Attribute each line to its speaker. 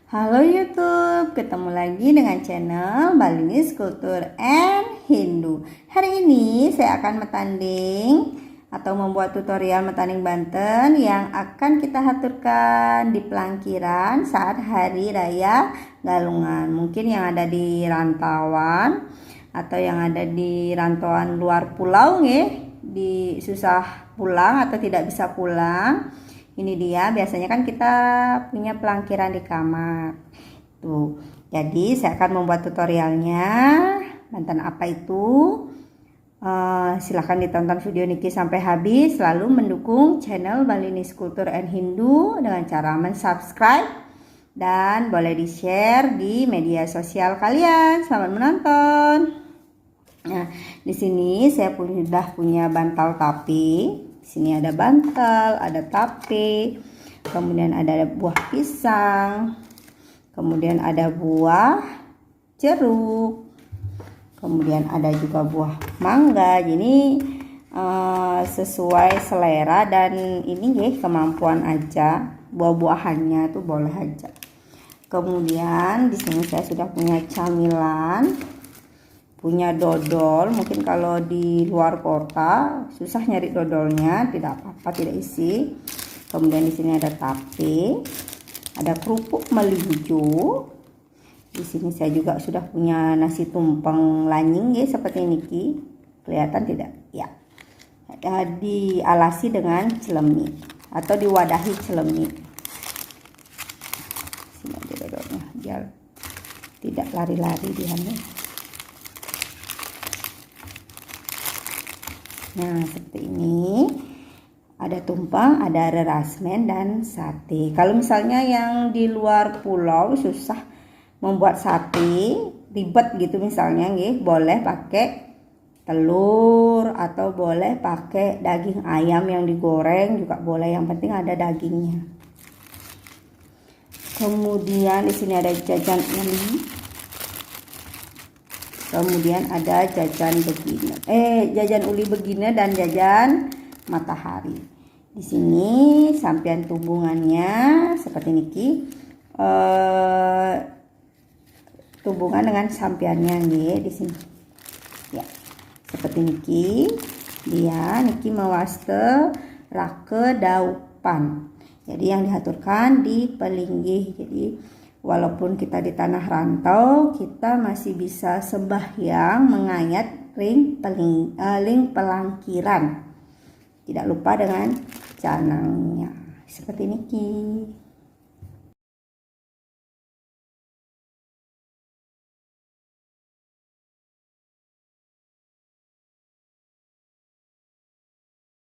Speaker 1: Halo YouTube, ketemu lagi dengan channel Balinese Culture and Hindu. Hari ini saya akan metanding atau membuat tutorial metanding Banten yang akan kita haturkan di pelangkiran saat Hari Raya Galungan. Mungkin yang ada di rantauan atau yang ada di rantauan luar pulau di susah pulang atau tidak bisa pulang. Ini dia, biasanya kan kita punya pelangkiran di kamar tuh. Jadi saya akan membuat tutorialnya. Banten apa itu? Silahkan ditonton video Niki sampai habis, lalu mendukung channel Balinese Culture and Hindu dengan cara mensubscribe dan boleh di share di media sosial kalian. Selamat menonton. Nah, di sini saya sudah punya bantal taping. Di sini ada bantal, ada tape, kemudian ada buah pisang, kemudian ada buah jeruk, kemudian ada juga buah mangga. Jadi sesuai selera dan ini kemampuan aja. Buah-buahannya tuh boleh aja. Kemudian di sini saya sudah punya camilan, punya dodol. Mungkin kalau di luar kota susah nyari dodolnya, tidak apa-apa, tidak isi. Kemudian di sini ada tape, ada kerupuk melinjo. Di sini saya juga sudah punya nasi tumpeng lanying seperti niki. Kelihatan tidak? Ya. Dialasi dengan celemi atau diwadahi celemi. Sini ada dodolnya biar tidak lari-lari dia nih. Nah, seperti ini. Ada tumpeng, ada rerasmen dan sate. Kalau misalnya yang di luar pulau susah membuat sate, ribet gitu misalnya boleh pakai telur atau boleh pakai daging ayam yang digoreng juga boleh, yang penting ada dagingnya. Kemudian di sini ada jajan uli. Kemudian ada jajan begini, jajan uli begini dan jajan matahari. Di sini sampian tumbungannya seperti niki, tumbungan dengan sampiannya di sini. Ya, seperti niki. Dia niki mawaste rake daupan. Jadi yang dihaturkan di pelinggih. Jadi walaupun kita di tanah rantau, kita masih bisa sembahyang mengayat ring pelangkiran. Tidak lupa dengan canangnya. Seperti niki.